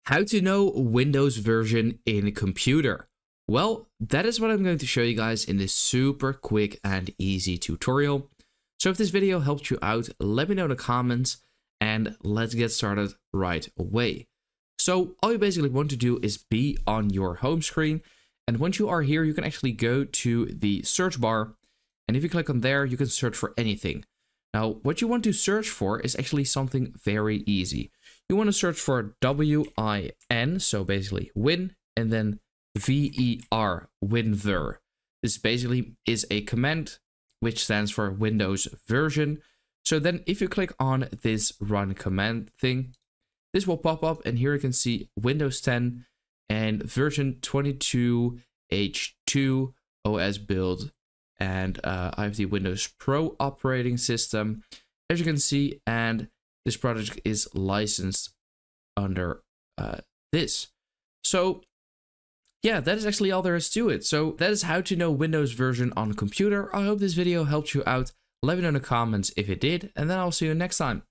How to know Windows version in a computer. Well, that is what I'm going to show you guys in this super quick and easy tutorial. So if this video helped you out, let me know in the comments and let's get started right away. So all you basically want to do is be on your home screen. And once you are here, you can actually go to the search bar. And if you click on there, you can search for anything. Now, what you want to search for is actually something very easy. You want to search for WIN, so basically win, and then VER, WinVer. This basically is a command which stands for Windows version. So then if you click on this run command thing, this will pop up and here you can see Windows 10 and version 22H2 OS build. And I have the Windows Pro operating system, as you can see, and this project is licensed under this. So yeah, that is actually all there is to it. So that is how to know Windows version on a computer. I hope this video helped you out. Let me know in the comments if it did, and then I'll see you next time.